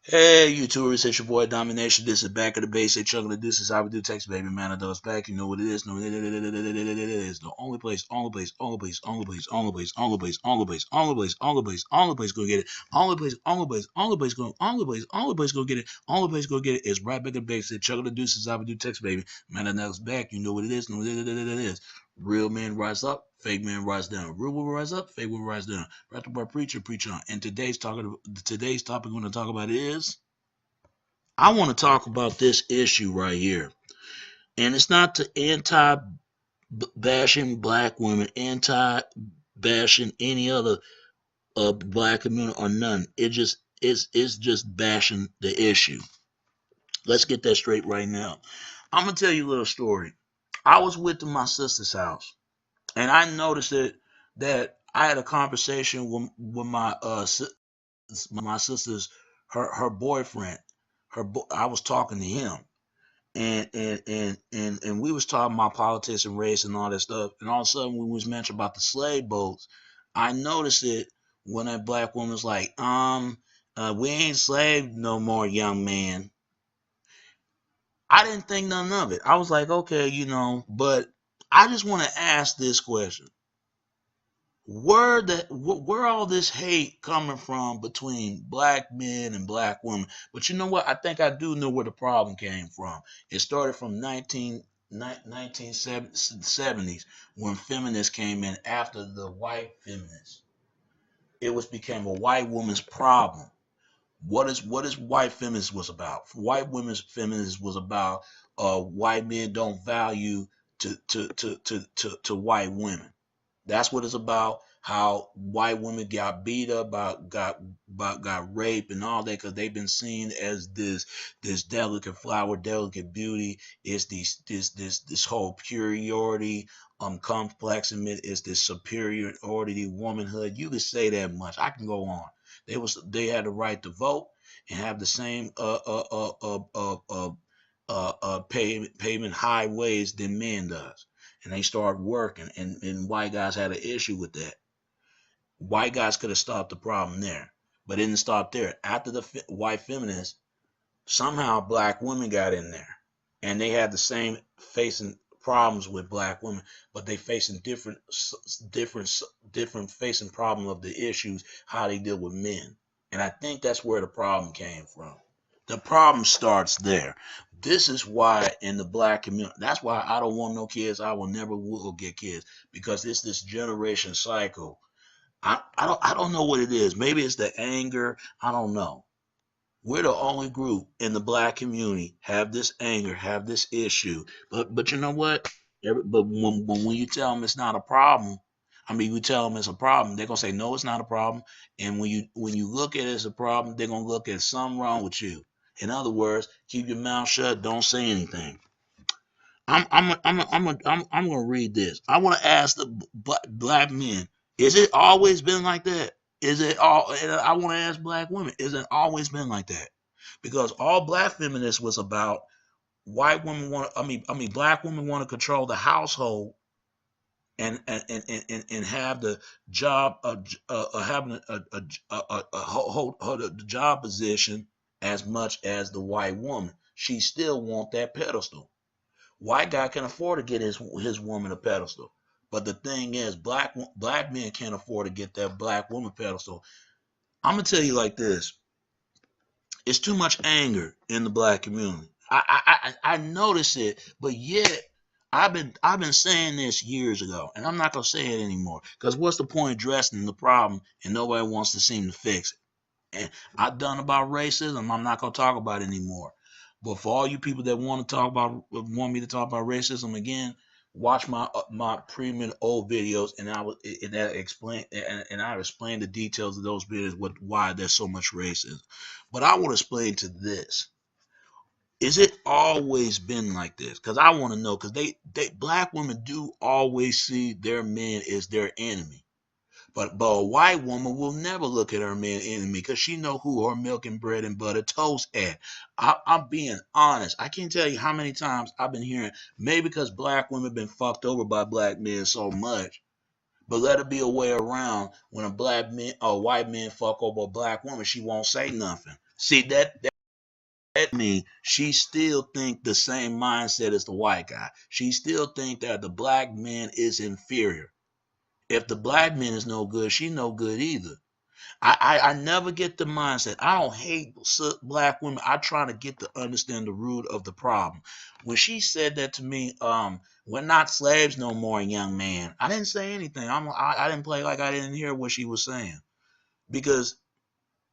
Hey, YouTubers, it's your boy Domination. This is Back of the Basic, Chunk of the Deuces. How we do text, baby man. I know it's back. You know what it is. No, it is the only place, only place, only place, only place, only place, only place, only place, only place, only place, only place gonna get it. Only place, only place, only place, only place gonna get it. Only place gonna get it is right back of the basic, Chunk of the Deuces. How we do text, baby man. I know it's back. You know what it is. No, it is. Real men rise up, fake men rise down. Real women rise up, fake women rise down. Right about preacher, preach on. And today's topic we're gonna talk about is I want to talk about this issue right here. And it's not to anti bashing black women, anti bashing any other black community or none. It's just bashing the issue. Let's get that straight right now. I'm gonna tell you a little story. I was with my sister's house, and I noticed that I had a conversation with my sister's her boyfriend. I was talking to him, and we was talking about politics and race and all that stuff. And all of a sudden, when we was mentioned about the slave boats, I noticed it when that black woman was like, we ain't slave no more, young man. I didn't think none of it. I was like, okay, but I just want to ask this question: where all this hate coming from between black men and black women? But you know what? I think I do know where the problem came from. It started from 1970s when feminists came in after the white feminists. It was became a white woman's problem. What is white feminism was about? White women's feminism was about white men don't value to white women. That's what it's about. How white women got beat up, got raped and all that, because they've been seen as this delicate flower, delicate beauty. It's this whole purity complex, and it's this superiority womanhood. You could say that much. I can go on. They had the right to vote and have the same payment high wage than men does, and they started working, and white guys had an issue with that. White guys could have stopped the problem there, but it didn't stop there. After the white feminists, somehow black women got in there, and they had the same facing problems with black women, but they facing different facing problem of the issues, how they deal with men. And I think that's where the problem came from. The problem starts there. This is why in the black community, that's why I don't want no kids. I will never will get kids, because it's this generation cycle. I don't know what it is. Maybe it's the anger. I don't know. We're the only group in the black community have this anger, have this issue. But you know what? But when you tell them it's not a problem, I mean, you tell them it's a problem, they're gonna say no, it's not a problem. And when you look at it as a problem, they're gonna look at something wrong with you. In other words, keep your mouth shut, don't say anything. I'm gonna read this. I want to ask the black men: is it always been like that? Is it all? And I want to ask black women: is it always been like that? Because all black feminists was about white women want. I mean, black women want to control the household and have the job having hold a job position as much as the white woman. She still want that pedestal. White guy can afford to get his woman a pedestal, but the thing is, black men can't afford to get that black woman pedestal. I'm gonna tell you like this: it's too much anger in the black community. I notice it, but yet I've been saying this years ago, and I'm not gonna say it anymore. Because what's the point of addressing the problem and nobody wants to seem to fix it? And I've done about racism. I'm not gonna talk about it anymore. But for all you people that want me to talk about racism again, watch my premium old videos, and I explain the details of those videos, why there's so much racism. But I want to explain to this: is it always been like this? Because I want to know. Because they black women do always see their men as their enemy. But a white woman will never look at her man enemy, because she know who her milk and bread and butter toast at. I'm being honest. I can't tell you how many times I've been hearing, maybe because black women been fucked over by black men so much. But let it be a way around: when a white man fuck over a black woman, she won't say nothing. See that means she still think the same mindset as the white guy. She still think that the black man is inferior. If the black man is no good, she no good either. I never get the mindset. I don't hate black women. I try to get to understand the root of the problem. When she said that to me, we're not slaves no more, young man. I didn't say anything. I didn't play like I didn't hear what she was saying because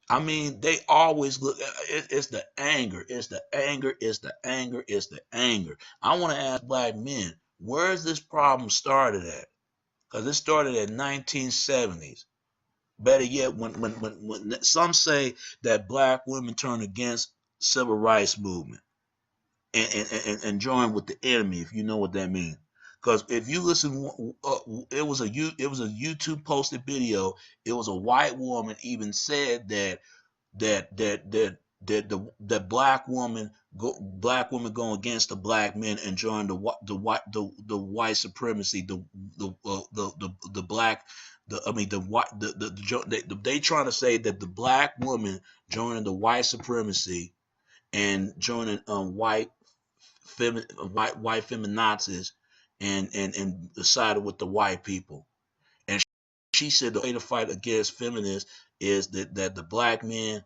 I mean they always look. It's the anger. It's the anger. It's the anger. It's the anger. I want to ask black men, where's this problem started at? Because it started at 1970s. Better yet, when some say that black women turn against civil rights movement and join with the enemy, if you know what that means. Because if you listen, it was a YouTube posted video. It was a white woman even said that black women go against the black men and join the white supremacy the black the I mean the white they trying to say that the black woman joining the white supremacy and joining white feminazis and sided with the white people. And she said the way to fight against feminists is that the black man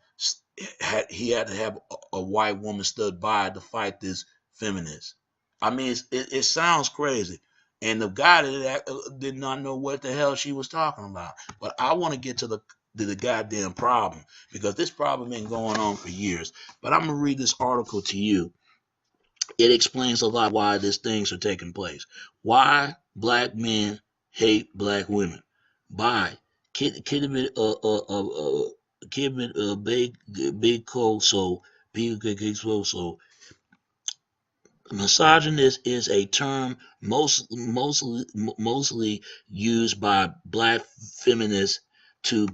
had to have a white woman stood by to fight this feminist. I mean, it sounds crazy. And the guy did not know what the hell she was talking about. But I want to get to the goddamn problem because this problem been going on for years. But I'm gonna read this article to you. It explains a lot why these things are taking place. Why black men hate black women. By Kidman Big Cold So Big So misogynist is a term mostly used by black feminists to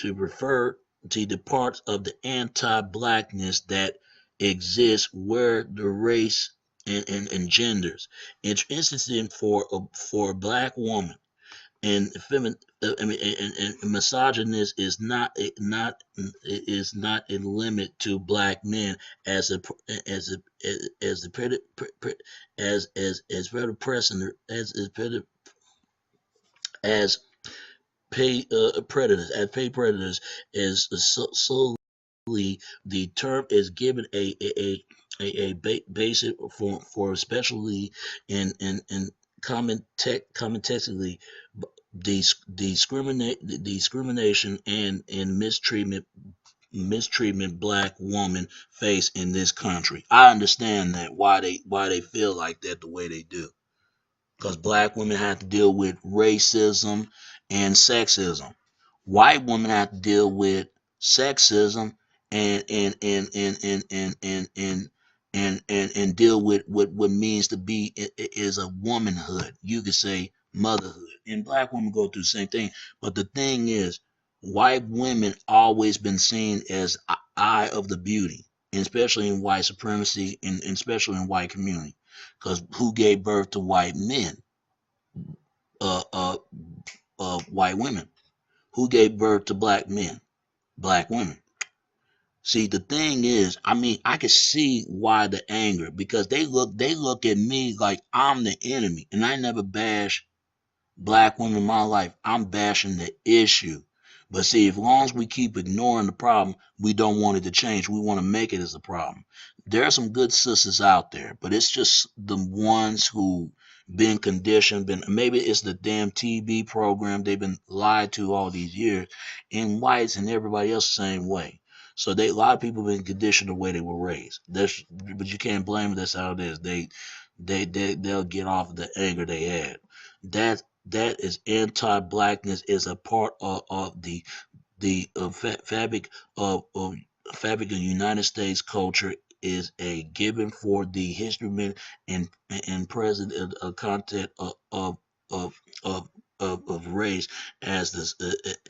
refer to the parts of the anti-blackness that exists where the race and genders. It's interesting for a black woman and I mean, and misogynist is not a limit to black men as a as a as the as predator as pay predators is solely the term is given basic for especially in commentately discrimination and mistreatment black women face in this country. I understand that why they feel like that the way they do. Because black women have to deal with racism and sexism. White women have to deal with sexism and deal with what means to be is a womanhood. You could say motherhood. And black women go through the same thing. But the thing is, white women always been seen as eye of the beauty, and especially in white supremacy and especially in white community. Because who gave birth to white men? Uh, uh, White women. Who gave birth to black men? Black women. See, the thing is, I mean, I can see why the anger because they look at me like I'm the enemy, and I never bash black women in my life. I'm bashing the issue. But see, as long as we keep ignoring the problem, we don't want it to change. We want to make it as a problem. There are some good sisters out there, but it's just the ones who been conditioned, been maybe it's the damn TV program they've been lied to all these years, and whites and everybody else the same way. So a lot of people been conditioned the way they were raised. But you can't blame them. That's how it is. They'll get off the anger they had. That is anti-blackness is a part of the fabric of United States culture is a given for the history and present content of race as this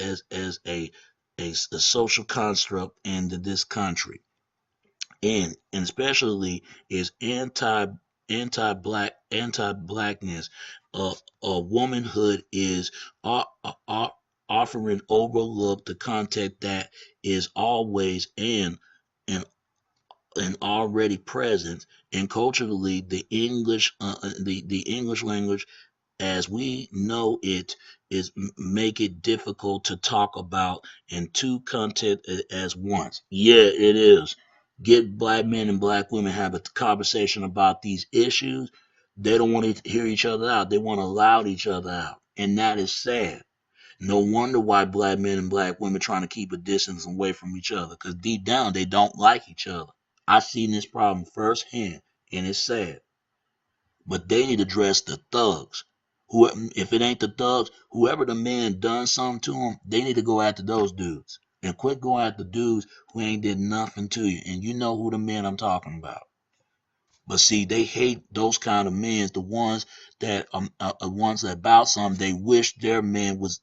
as a social construct in this country and especially is anti-blackness. Womanhood is often overlook the context that is always and and already present, and culturally the English language as we know it is make it difficult to talk about in two content as once. Yeah, it is. Get black men and black women have a conversation about these issues. They don't want to hear each other out. They want to loud each other out, and that is sad. No wonder why black men and black women trying to keep a distance away from each other, because deep down they don't like each other. I've seen this problem firsthand, and it's sad. But they need to address the thugs. Who, if it ain't the thugs, whoever the man done something to them, they need to go after those dudes and quit going after dudes who ain't did nothing to you. And you know who the men I'm talking about. But see, they hate those kind of men, the ones that about something. They wish their man was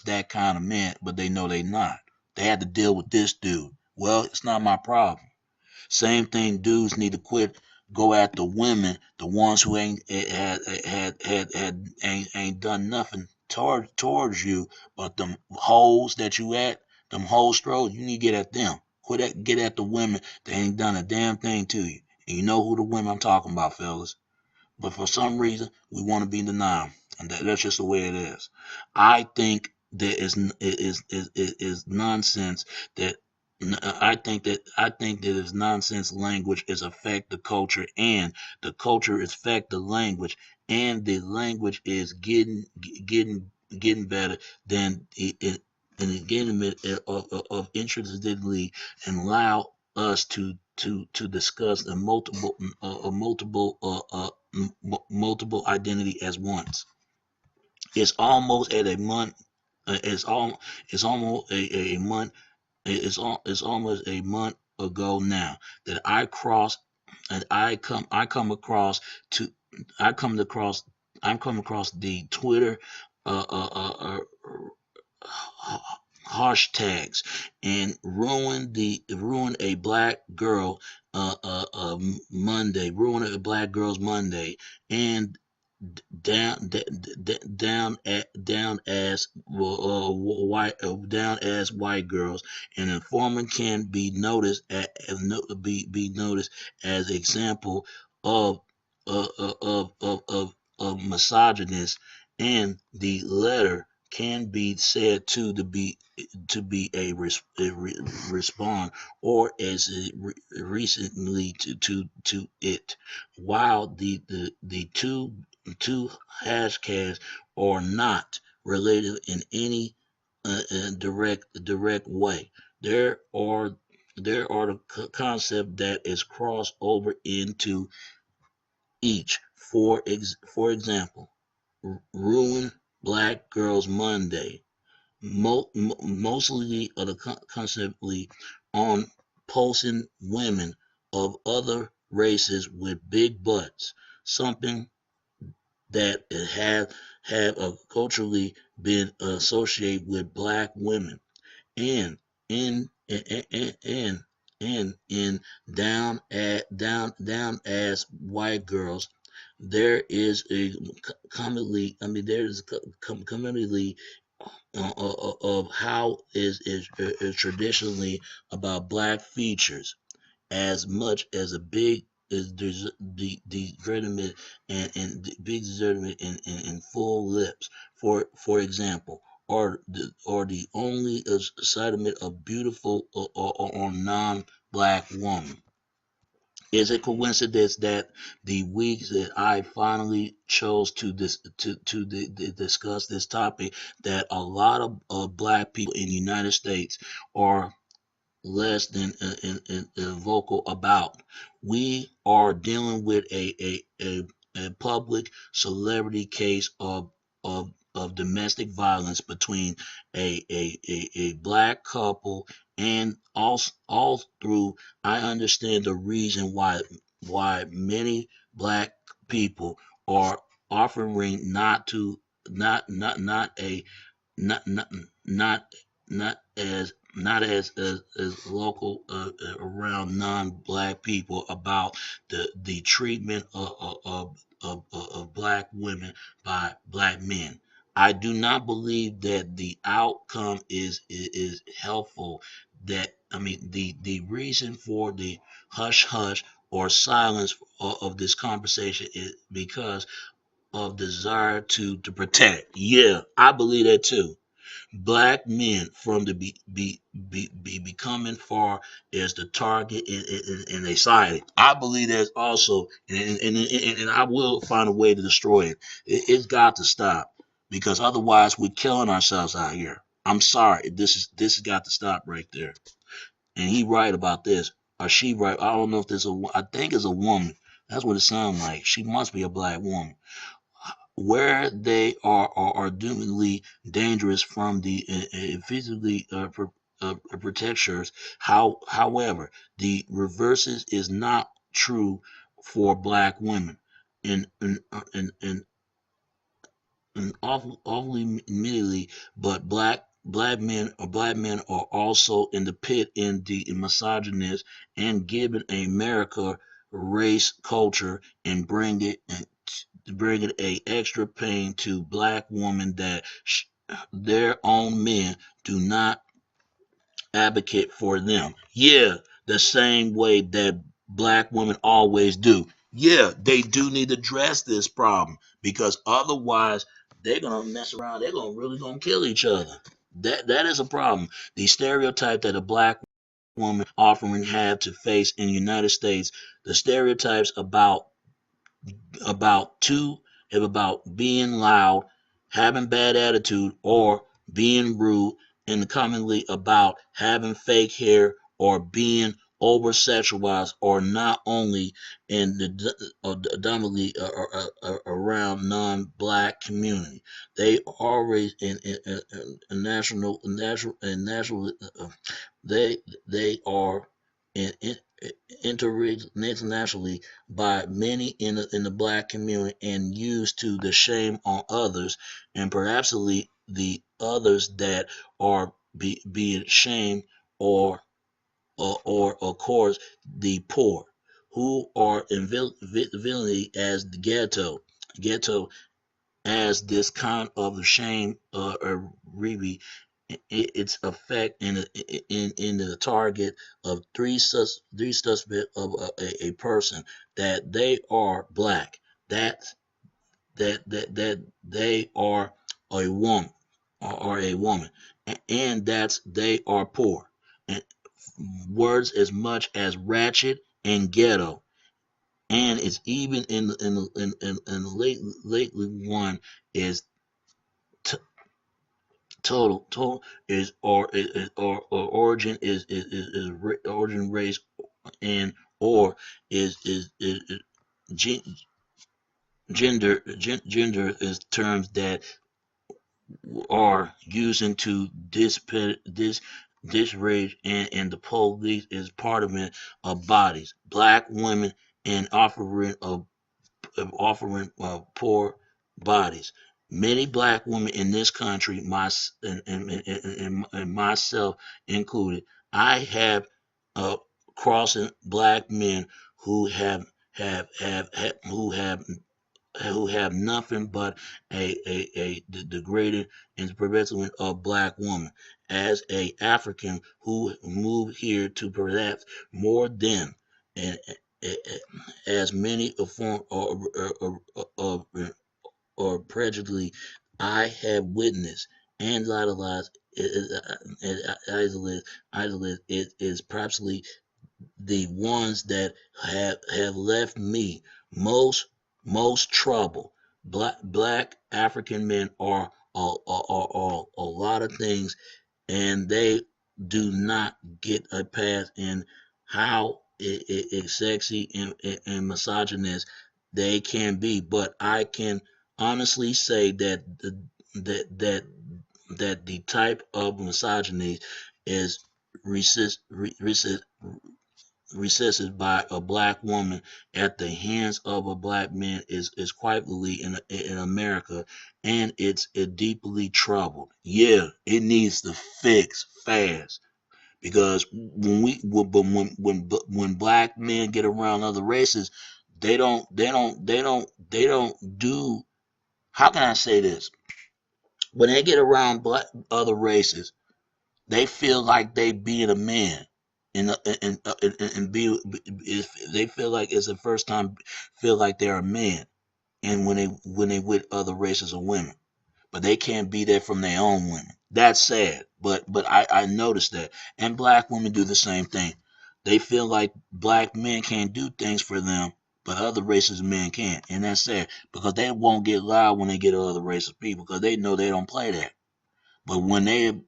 that kind of man, but they know they not. They had to deal with this dude. Well, it's not my problem. Same thing, dudes need to quit go after women, the ones who ain't done nothing towards you, but them hoes that you at, them hoes stroll, you need to get at them. Get at the women that ain't done a damn thing to you. And you know who the women I'm talking about, fellas. But for some reason, we want to be in denial, and that's just the way it is. I think there is nonsense that I think that is nonsense. Language is affect the culture, and the culture is affect the language, and the language is getting better than it and again of interestingly and allow us to discuss a multiple identity as once. It's almost at a month. It's all. It's almost a month. It's almost a month ago now that I crossed and I come across to I come across I come across the Twitter uh, uh, uh, hashtags and ruin a black girl Monday, ruin a black girl's Monday, and down as white girls. An informant can be noticed be noticed as example of misogynist, and the letter can be said to be respond or as recently to it, while the two hashtags are not related in any direct way. There are the concept that is crossed over into each. For example, ruin Black Girls Monday. Mostly of the constantly on posting women of other races with big butts, something that have culturally been associated with black women, and and in down as white girls. There is a commonly, I mean, there is commonly of how is traditionally about black features as much as a big is the determinant and the big determinant in full lips. For example, or the only assignment of beautiful or non-black woman. Is it coincidence that the week that I finally chose to discuss this topic, that a lot of black people in the United States are less than vocal about? We are dealing with a public celebrity case of domestic violence between a black couple, and all through. I understand the reason why many black people are offering not a not not not not as local around non-black people about the treatment of black women by black men. I do not believe that the outcome is helpful. That I mean, the reason for the hush hush or silence of this conversation is because of desire to protect. Yeah, I believe that too. Black men from the becoming far as the target in a society. I believe there's also, and I will find a way to destroy it. It's got to stop because otherwise we're killing ourselves out here. I'm sorry. This has got to stop right there. And he right about this, or she right. I don't know if there's a. I think it's a woman. That's what it sounds like. She must be a black woman where they are doubly dangerous from the physically protectors. However, the reverses is not true for black women. And awfully immediately, but black men are also in the pit in the misogynist and giving America race culture and bring it a extra pain to black women that their own men do not advocate for them. Yeah, the same way that black women always do. Yeah, they do need to address this problem because otherwise they're gonna mess around. They're gonna really gonna kill each other. That is a problem. The stereotype that a black woman offering have to face in the United States, the stereotypes about two about being loud, having bad attitude, or being rude, and commonly about having fake hair or being over sexualized, or not only in the dominantly around non-black community. They always in national they are in internationally by many in the black community and used to the shame on others and perhaps the others that are being shamed or of course the poor who are in villainy as the ghetto as this kind of shame really its effect in the target of three suspect of a person that they are black, that that they are a woman or a woman, and that's they are poor. And words as much as ratchet and ghetto, and it's even in the lately one is t- total is or origin origin race and or is gender is terms that are using to this race and the police is part of it of bodies black women and offering poor bodies. Many black women in this country, and myself included, I have crossing black men who who have nothing but the degraded and prevalent of black woman as a African who moved here to perhaps more than and as many a form or prejudice I have witnessed and idolized idolized it is perhaps the ones that have left me most trouble. Black African men are a lot of things, and they do not get a pass in how sexy and misogynist they can be. But I can honestly say that that that the type of misogyny is resist, resisted by a black woman at the hands of a black man is quietly in America, and it's deeply troubled. Yeah, it needs to fix fast because when black men get around other races, they don't do. How can I say this? When they get around other races, they feel like they being a man, and be if they feel like it's the first time, feel like they're a man, and when they with other races of women, but they can't be there from their own women. That's sad, but I noticed that, and black women do the same thing. They feel like black men can't do things for them, but other races of men can, and that's sad because they won't get loud when they get other races of people because they know they don't play that. But when they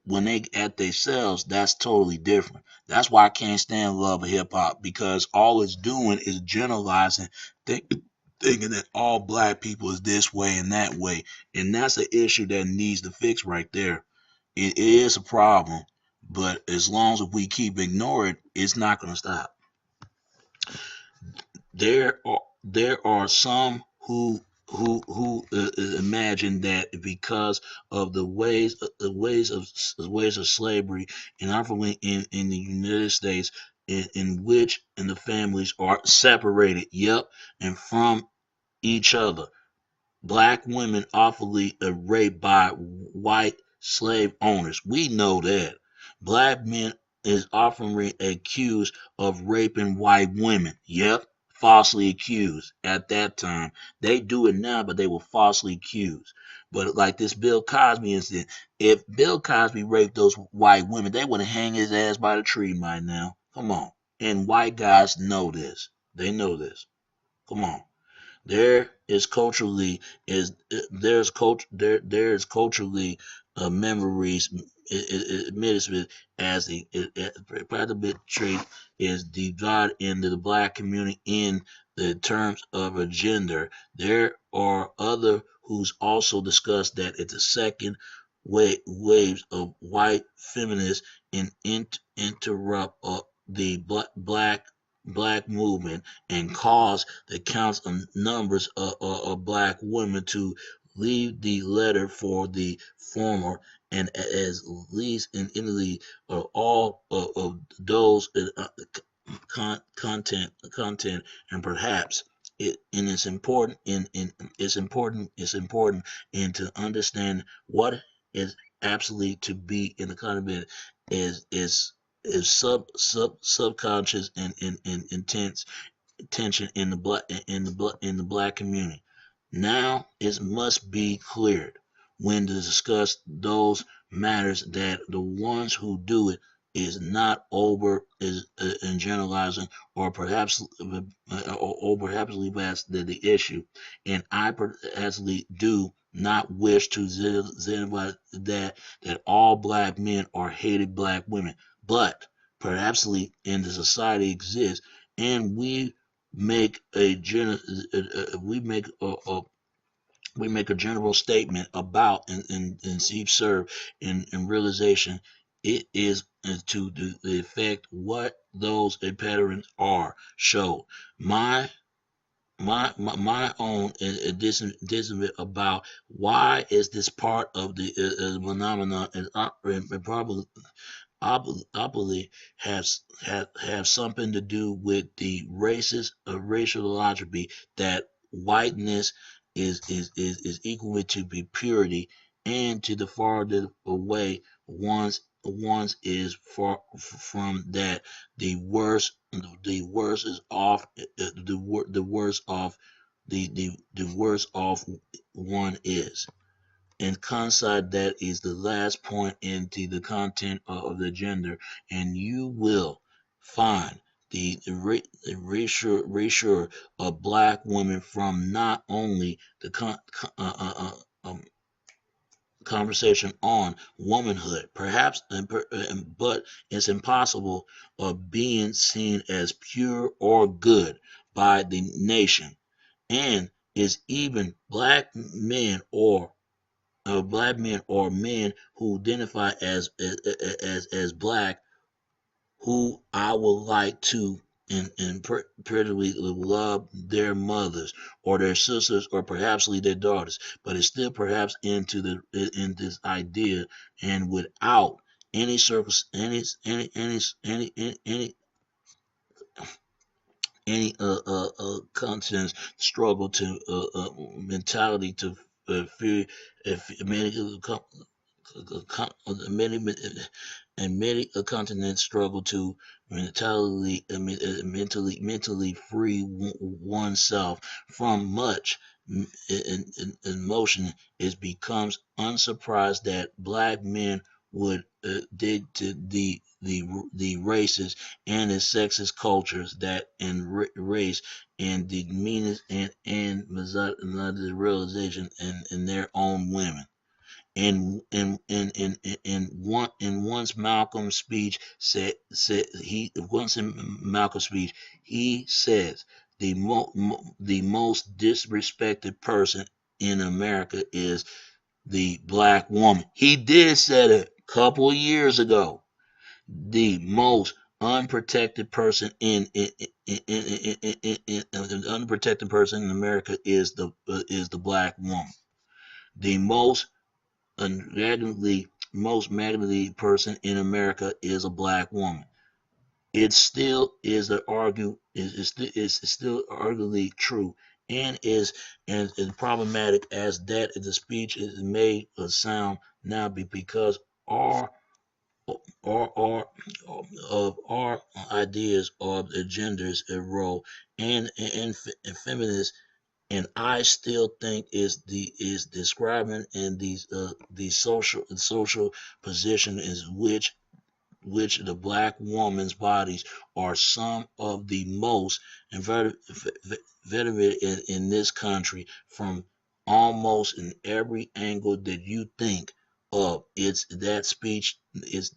at themselves, that's totally different. That's why I can't stand love of hip hop because all it's doing is generalizing, think, thinking that all black people is this way and that way, and that's an issue that needs to fix right there. It is a problem, but as long as we keep ignoring it, it's not going to stop. There are some who imagine that because of the ways of slavery and unfortunately in the United States in which and the families are separated, yep, and from each other. Black women awfully raped by white slave owners. We know that. Black men is often accused of raping white women. Yep, falsely accused at that time. They do it now, but they were falsely accused. But like this Bill Cosby incident, if Bill Cosby raped those white women, they would have hang his ass by the tree by now. Come on. And white guys know this. They know this. Come on. There is culturally is there's culture there is culturally memories administered as the part of the trait is divided into the black community in the terms of a gender. There are other who's also discussed that it's the second waves of white feminists interrupt the black movement and cause the counts of numbers of black women to leave the letter for the former, and as least in Italy are all of those content, and perhaps it's important it's important and to understand what is absolutely to be in the content is subconscious and intense tension in the black community. Now it must be cleared when to discuss those matters that the ones who do it is not over is in generalizing or perhaps vast the issue, and I personally do not wish to generalize that all black men are hated black women, but perhaps in the society exists, and make a gen we make a general statement about and see serve in realization it is to the effect what those patterns are show my own this about why is this part of the phenomenon and probably obviously have something to do with the racial that whiteness is equal to be purity, and to the farther away one's is far from that, the worse is off the worse off the worse off one is. And concept that is the last point into the content of the gender, and you will find the ratio of black women from not only the conversation on womanhood, perhaps, but it's impossible of being seen as pure or good by the nation, and is even black men or men who identify as black, who I would like to and particularly love their mothers or their sisters or perhaps their daughters, but it's still perhaps in this idea, and without any surface any conscience struggle to mentality to many continents struggle to mentally free oneself from much emotion. It becomes unsurprised that black men would dig to the races and the sexist cultures that race and the meanest and the realization in their own women. In once Malcolm's speech in Malcolm's speech he says the most disrespected person in America is the black woman. He did say it a couple of years ago. The most unprotected person unprotected person in America is the black woman. The most magically person in America is a black woman. It still is still arguably true and is as problematic as that the speech is made sound now because our or of our ideas of the genders a role and feminists, and I still think is describing in the social position is which the black woman's bodies are some of the most invertebrate in this country from almost in every angle that you think of. It's that speech is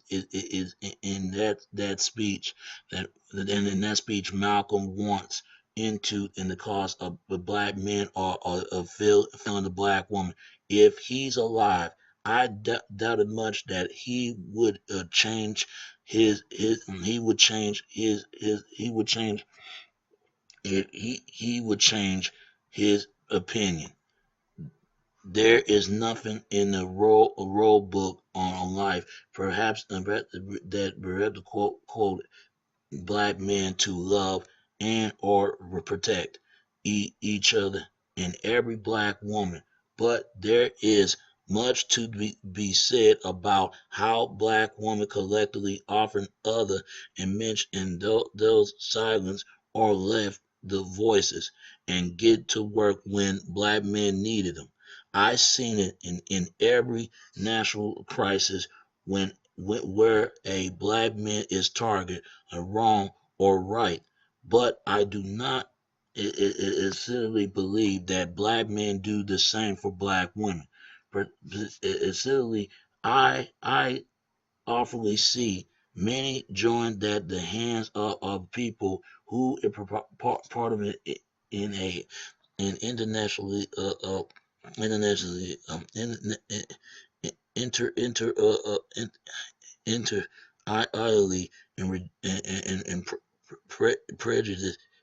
in that speech that and in that speech Malcolm wants into in the cause of the black men or feeling the black woman. If he's alive, I doubted much that he would change his he would change his he would change his opinion. There is nothing in the rule book on life, perhaps that Beretta quote black men to love and or protect each other and every black woman. But there is much to be said about how black women collectively often other and mention and those silence or left the voices and get to work when black men needed them. I seen it in every national crisis where a black man is targeted wrong or right, but I do not sincerely believe that black men do the same for black women. But sincerely, I awfully see many join that the hands of people who are part of it in a an internationally inter inter entirely and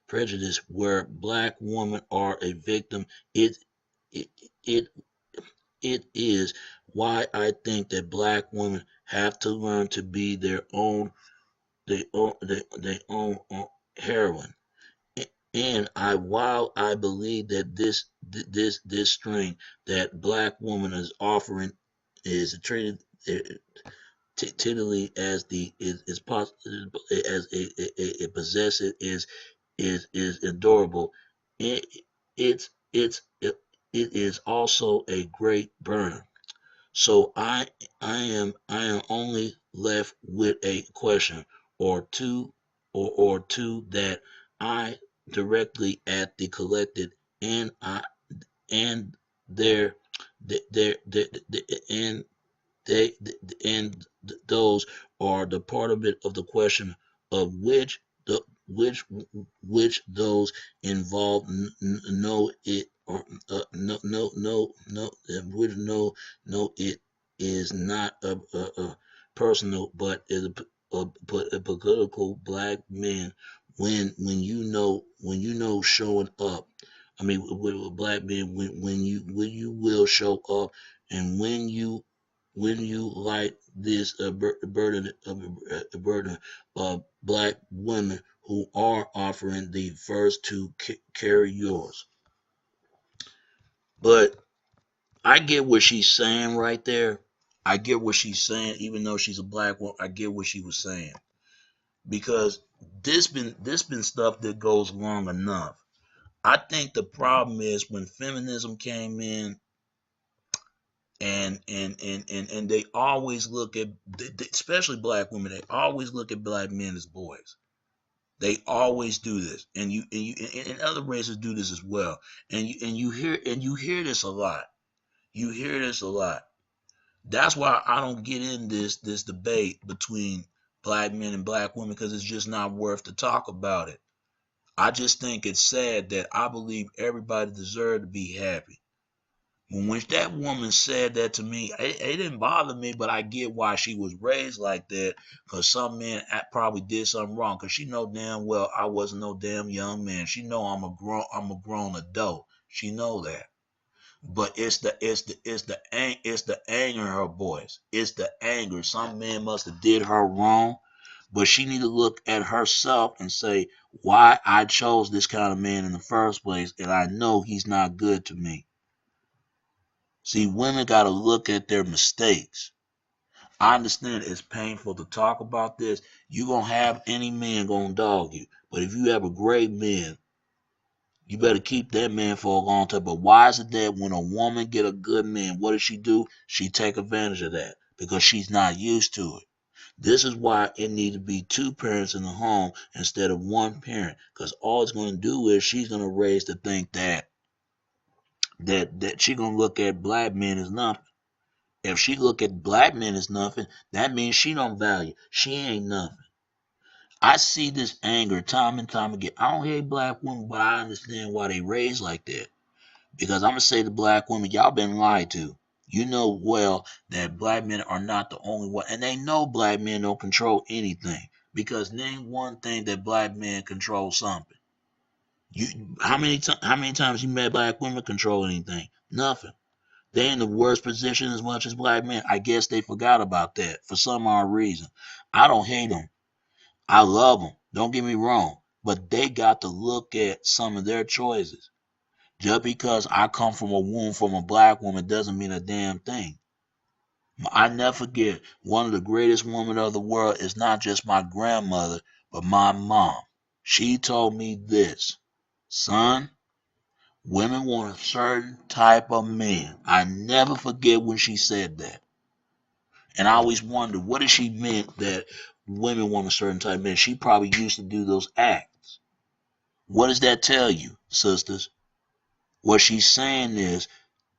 prejudice where black women are a victim. It it it is why I think that black women have to learn to be their own heroine. And while I believe that this string that black woman is offering is treated titally as the is possible as a possessive is adorable. It it is also a great burner. So I am only left with a question or two that I directly at the collected and I and their and they and those are the part of it of the question of the which those involved know it or which know it is not a personal but is a political black man when you know showing up. I mean, with black men, when you will show up, and when you like this burden of black women who are offering the first to carry yours. But I get what she's saying right there. I get what she's saying, even though she's a black woman. I get what she was saying because this been stuff that goes long enough. I think the problem is when feminism came in, and they always look at, especially black women, they always look at black men as boys. They always do this, and other races do this as well. And you hear this a lot. You hear this a lot. That's why I don't get in this debate between black men and black women because it's just not worth to talk about it. I just think it's sad that I believe everybody deserves to be happy. When that woman said that to me, it didn't bother me, but I get why she was raised like that. Cause some men probably did something wrong. Cause she know damn well I wasn't no damn young man. She know I'm a grown adult. She know that. But it's the anger in her voice. It's the anger. Some man must have did her wrong, but she need to look at herself and say why I chose this kind of man in the first place, and I know he's not good to me. See, women got to look at their mistakes. I understand it's painful to talk about this. You gonna have any man gonna dog you, but if you have a great man, you better keep that man for a long time. But why is it that when a woman get a good man, what does she do? She take advantage of that because she's not used to it. This is why it needs to be two parents in the home instead of one parent. Because all it's going to do is she's going to raise to think that she going to look at black men as nothing. If she look at black men as nothing, that means she don't value. She ain't nothing. I see this anger time and time again. I don't hate black women, but I understand why they raised like that. Because I'm gonna say to black women, y'all been lied to. You know well that black men are not the only one, and they know black men don't control anything. Because name one thing that black men control something. You how many times you met black women control anything? Nothing. They in the worst position as much as black men. I guess they forgot about that for some odd reason. I don't hate them. I love them. Don't get me wrong, but they got to look at some of their choices. Just because I come from a womb from a black woman doesn't mean a damn thing. I never forget one of the greatest women of the world is not just my grandmother, but my mom. She told me this, son, women want a certain type of man. I never forget when she said that. And I always wondered what did she meant that women want a certain type of man. She probably used to do those acts. What does that tell you, sisters? What she's saying is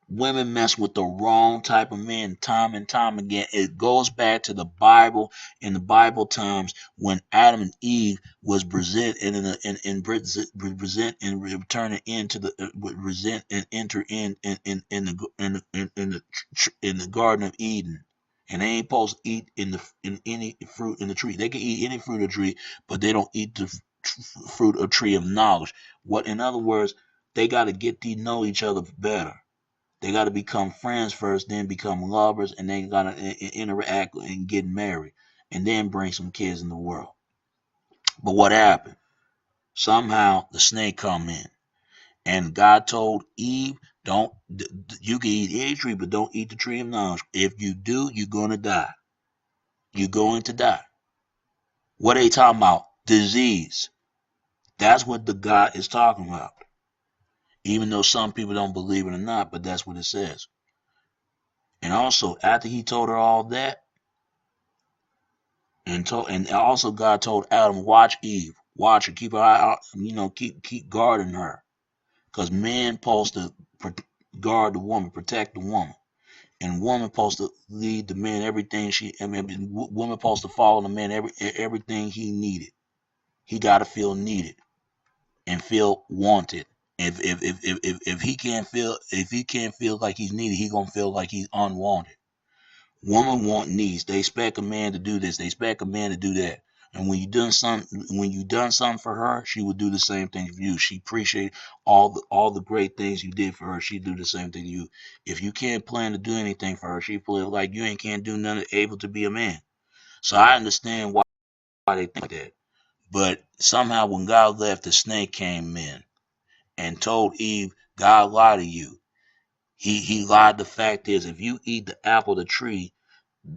women mess with the wrong type of men time and time again. It goes back to the Bible in the Bible times when Adam and Eve was present and returning into the present and enter in the Garden of Eden. And they ain't supposed to eat in any fruit in the tree. They can eat any fruit of the tree, but they don't eat the fruit of tree of knowledge. What, in other words, they got to get to know each other better. They got to become friends first, then become lovers, and then got to interact and get married, and then bring some kids in the world. But what happened? Somehow the snake come in, and God told Eve, "Don't. You can eat any tree, but don't eat the tree of knowledge. If you do, you're gonna die. You're going to die." What are they talking about? Disease. That's what the God is talking about. Even though some people don't believe it or not, but that's what it says. And also, after he told her all that, and also God told Adam, watch Eve, watch her, keep her eye out, keep guarding her, because man supposed to guard the woman, protect the woman, and woman supposed to lead the man everything woman supposed to follow the man everything he needed. He got to feel needed and feel wanted. If he can't feel like he's needed, he gonna feel like he's unwanted. Woman want needs. They expect a man to do this. They expect a man to do that. And when you done something for her, she would do the same thing for you. She appreciate all the great things you did for her. She do the same thing to you. If you can't plan to do anything for her, she feel like you ain't can't do nothing able to be a man. So I understand why they think that. But somehow when God left, the snake came in and told Eve, God lied to you. He lied. The fact is, if you eat the apple of the tree,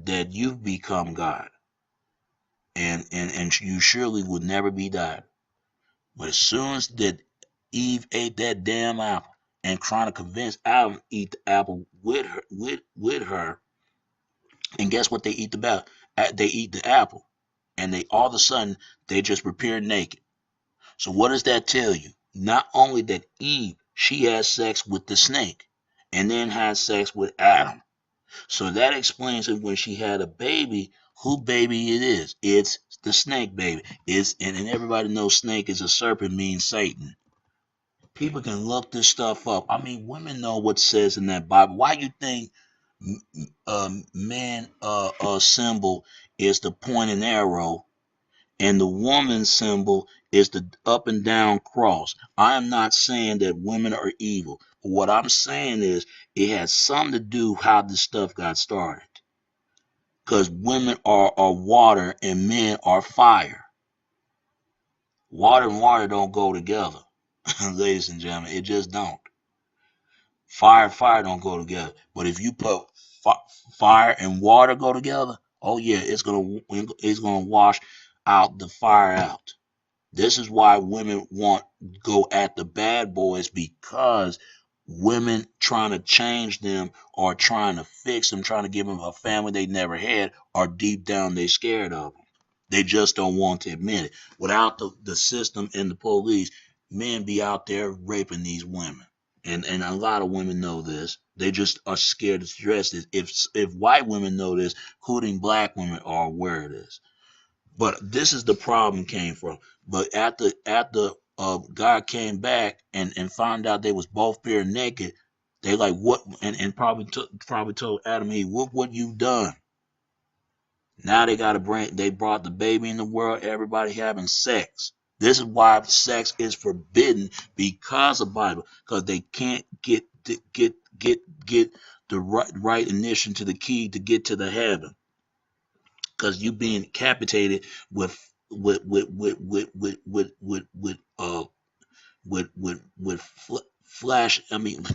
that you've become God, and you surely would never be God. But as soon as that Eve ate that damn apple and trying to convince Adam to eat the apple with her, and guess what they eat they eat the apple, and they all of a sudden they just appear naked. So what does that tell you? Not only that Eve, she has sex with the snake, and then has sex with Adam. So that explains it when she had a baby, who baby it is. It's the snake baby. And everybody knows snake is a serpent, means Satan. People can look this stuff up. I mean, women know what says in that Bible. Why you think man symbol is the point and arrow, and the woman symbol is the up and down cross? I am not saying that women are evil. What I'm saying is it has something to do how this stuff got started. Because women are water and men are fire. Water and water don't go together, ladies and gentlemen. It just don't. Fire and fire don't go together. But if you put fire and water go together, oh yeah, it's gonna wash out the fire out. This is why women want go at the bad boys, because women trying to change them or trying to fix them, trying to give them a family they never had, or deep down they scared of them. They just don't want to admit it. Without the system and the police, men be out there raping these women. And a lot of women know this. They just are scared to stress this. If white women know this, including black women are aware of this. But this is the problem came from. But after God came back and found out they was both bare naked, they like what, and probably told Adam and Eve, what you done? Now they brought the baby in the world, everybody having sex. This is why sex is forbidden, because of Bible, because they can't get the right initiation to the key to get to the heaven, because you being capitated with with with with with with with with with uh with flash. I mean,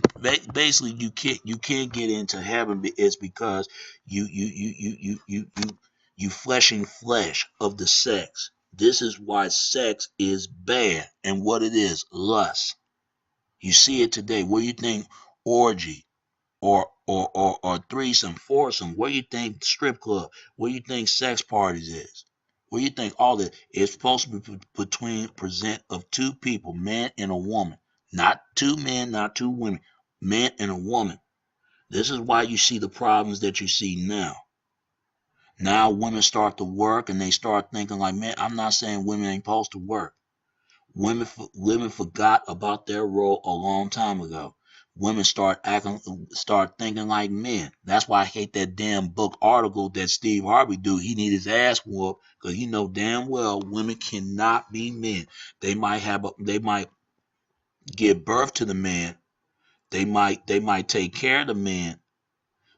basically you can't get into heaven. It's because you fleshing flesh of the sex. This is why sex is bad, and what it is, lust. You see it today. What do you think orgy or threesome, foursome? What do you think strip club? What do you think sex parties is? What do you think all that is supposed to be between present of two people, man and a woman, not two men, not two women, man and a woman. This is why you see the problems that you see now. Now women start to work and they start thinking like, man, I'm not saying women ain't supposed to work. Women forgot about their role a long time ago. Women start thinking like men. That's why I hate that damn book article that Steve Harvey do. He need his ass whooped, because you know damn well women cannot be men. They might give birth to the man. They might take care of the man,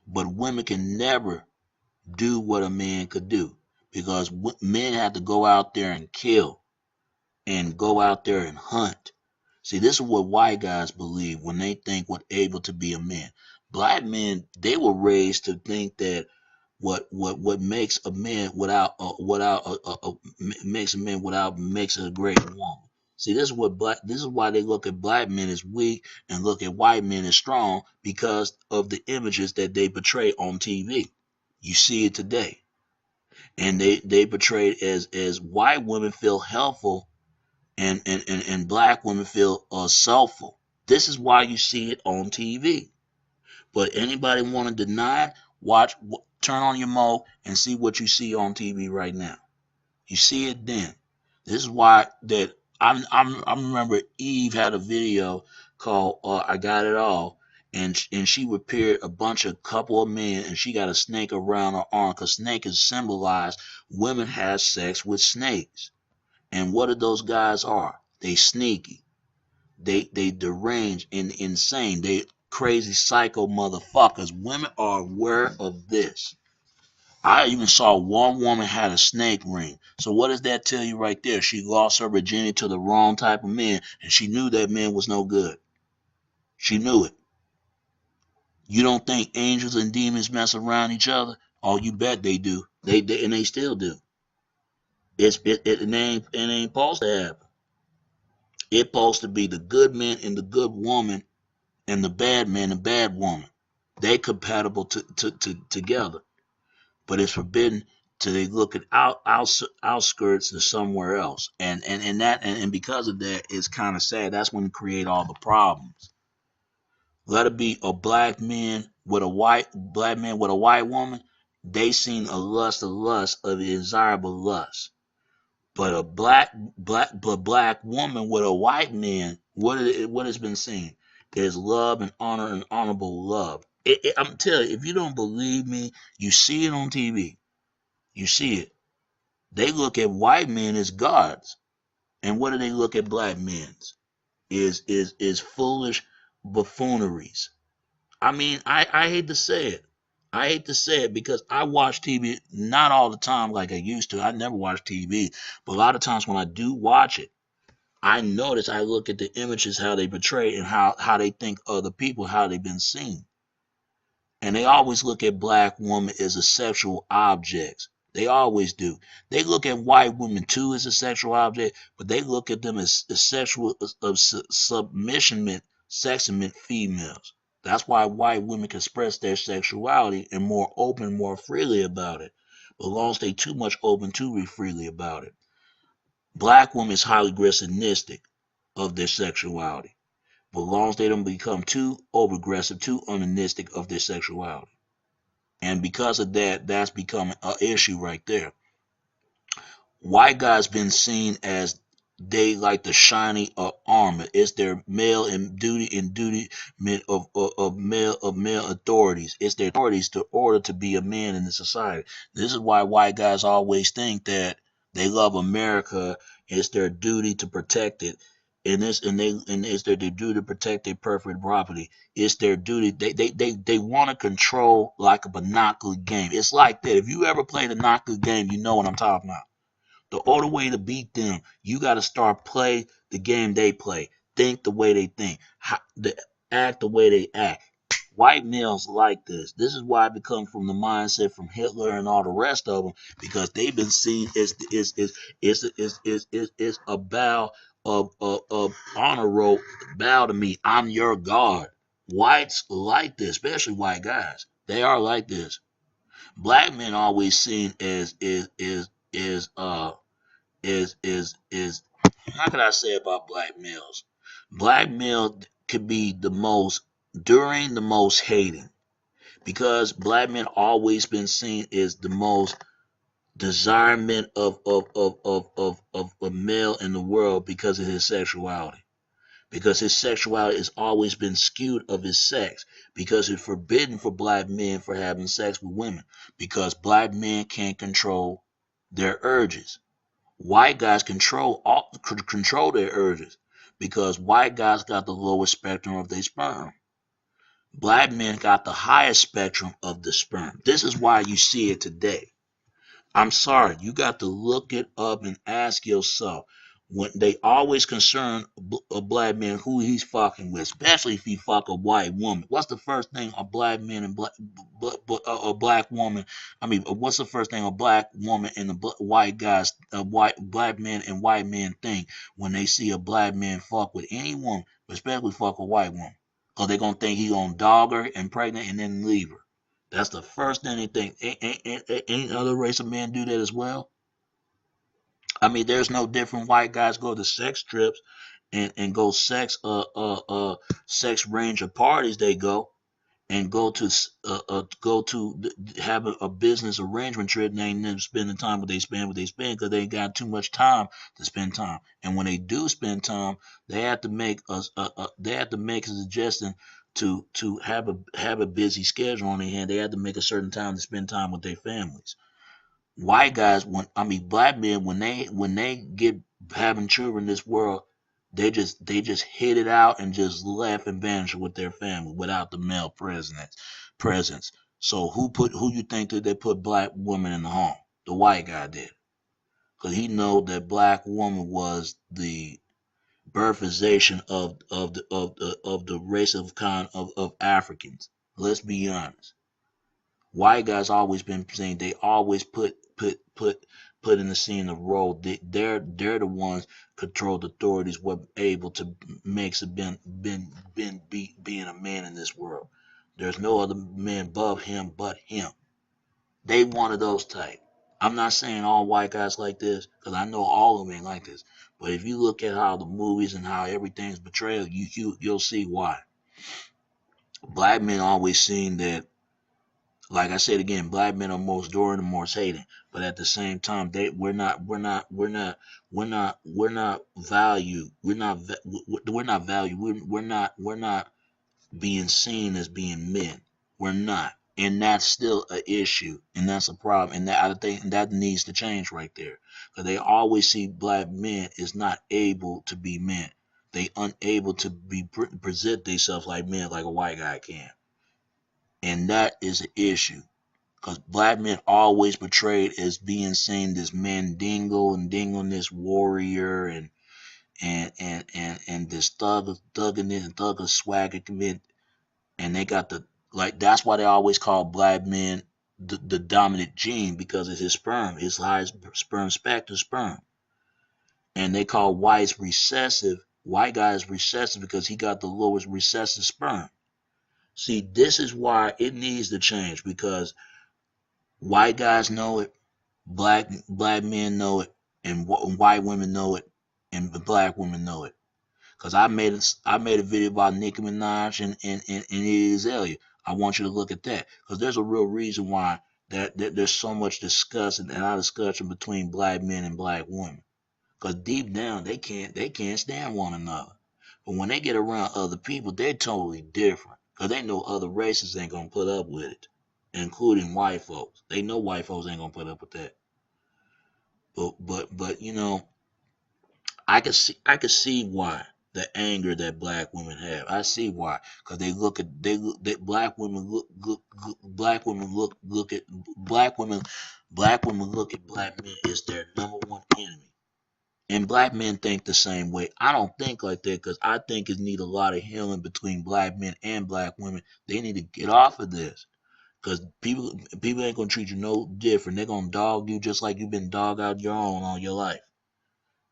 but women can never do what a man could do, because men have to go out there and kill and go out there and hunt. See, this is what white guys believe when they think what able to be a man. Black men, they were raised to think that what makes a man makes a man without makes a great woman. See, this is why they look at black men as weak and look at white men as strong, because of the images that they portray on TV. You see it today. And they portray it as white women feel helpful, and black women feel soulful. This is why you see it on TV. But anybody want to deny it? Turn on your mo and see what you see on TV right now. You see it then. This is why that I remember Eve had a video called "I Got It All," and she repaired a bunch of couple of men, and she got a snake around her arm, because snake is symbolized. Women have sex with snakes. And what are those guys are? They sneaky. They deranged and insane. They crazy psycho motherfuckers. Women are aware of this. I even saw one woman had a snake ring. So what does that tell you right there? She lost her virginity to the wrong type of man, and she knew that man was no good. She knew it. You don't think angels and demons mess around each other? Oh, you bet they do. And they still do. It ain't supposed to happen. It's supposed to be the good man and the good woman and the bad man and bad woman. They compatible together. But it's forbidden to they look at outskirts or somewhere else. And because of that, it's kind of sad. That's when you create all the problems. Let it be a black man with a white woman. They seen a lust of the desirable lust. But a black woman with a white man, what has been seen is love and honor and honorable love. I'm telling you, if you don't believe me, you see it on TV. You see it. They look at white men as gods, and what do they look at black men? Is foolish buffooneries. I mean, I hate to say it. I hate to say it because I watch TV not all the time like I used to. I never watch TV, but a lot of times when I do watch it, I notice I look at the images, how they portray, and how they think other people, how they've been seen. And they always look at black women as a sexual objects. They always do. They look at white women too as a sexual object, but they look at them as sexual of submissionment, seximent females. That's why white women can express their sexuality and more open, more freely about it. But long as they too much open too freely about it. Black women is highly aggressivistic of their sexuality. But long as they don't become too over aggressive, too unanistic of their sexuality. And because of that, that's becoming an issue right there. White guys been seen as they like the shiny armor. It's their male and duty of male authorities. It's their authorities to order to be a man in the society. This is why white guys always think that they love America. It's their duty to protect it. And it's their duty to protect their perfect property. It's their duty. They want to control like a monopoly game. It's like that. If you ever played a monopoly game, you know what I'm talking about. The only way to beat them, you got to start play the game they play, think the way they think, act the way they act. White males like this. This is why it comes from the mindset from Hitler and all the rest of them, because they've been seen as a bow of honor roll, bow to me. I'm your god. Whites like this, especially white guys. They are like this. Black men always seen as how can I say about black males? Black males could be the most during the most hating because black men always been seen as the most desirement of a male in the world because of his sexuality. Because his sexuality has always been skewed of his sex. Because it's forbidden for black men for having sex with women. Because black men can't control their urges. White guys control their urges because white guys got the lowest spectrum of their sperm. Black men got the highest spectrum of the sperm. This is why you see it today. I'm sorry, you got to look it up and ask yourself. When they always concern a black man who he's fucking with, especially if he fuck a white woman. What's the first thing a black man and a black woman? I mean, what's the first thing a black woman and a white guys, white black men and white men think when they see a black man fuck with any woman, especially fuck a white woman? Cause they gonna think he gonna dog her and pregnant and then leave her. That's the first thing they think. Ain't other race of men do that as well? I mean, there's no different. White guys go to sex trips and go sex range of parties. They go and go to have a business arrangement trip. And they ain't never spending time what they spend because they ain't got too much time to spend time. And when they do spend time, they have to make a suggestion to have a busy schedule on their hand. They have to make a certain time to spend time with their families. White guys, black men, when they get having children in this world, they just hit it out and just laugh and vanish with their family without the male presence. So who you think that they put black women in the home? The white guy did, because he know that black woman was the birthization of the race of kind of Africans. Let's be honest. White guys always been saying they always put in the scene of role. They're the ones control the authorities. What able to makes it being a man in this world. There's no other man above him but him. They one of those type. I'm not saying all white guys like this because I know all of them ain't like this. But if you look at how the movies and how everything's portrayed, you'll see why. Black men always seen that, like I said again, black men are most adored and most hated. But at the same time, we're not valued. We're not valued. We're not being seen as being men. We're not. And that's still an issue, and that's a problem, and that I think that needs to change right there, because they always see black men as not able to be men. They unable to be present themselves like men, like a white guy can, and that is an issue. Because black men always portrayed as being seen as mandingo and dingoness warrior and this thugging and thugger swagger commit, and they got the like that's why they always call black men the dominant gene because of his sperm, his highest sperm spectrum sperm, and they call whites recessive. White guys recessive because he got the lowest recessive sperm. See, this is why it needs to change because white guys know it, black men know it, and white women know it, and black women know it. Cause I made a video about Nicki Minaj and Iggy Azalea. I want you to look at that because there's a real reason why that there's so much discussion and our discussion between black men and black women. Cause deep down they can't stand one another. But when they get around other people, they're totally different. Cause they know other races ain't gonna put up with it, including white folks. They know white folks ain't gonna put up with that. But you know, I could see why the anger that black women have. I see why because they look at they black women black women look at black women look at black men as their number one enemy. And black men think the same way. I don't think like that because I think it need a lot of healing between black men and black women. They need to get off of this because people ain't gonna treat you no different. They're gonna dog you just like you've been dog out your own all your life.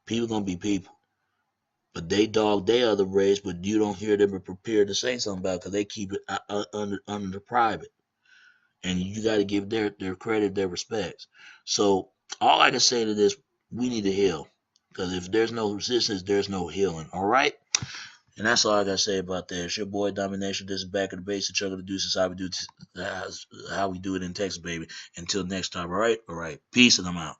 People gonna be people. But they dog their other race, but you don't hear them prepared to say something about it because they keep it under the private. And you got to give their credit, their respects. So all I can say to this, we need to heal. Because if there's no resistance, there's no healing. All right? And that's all I got to say about that. It's your boy Domination. This is Back of the Base. The Chuck of the Deuces. How we do it in Texas, baby. Until next time. All right? All right. Peace and I'm out.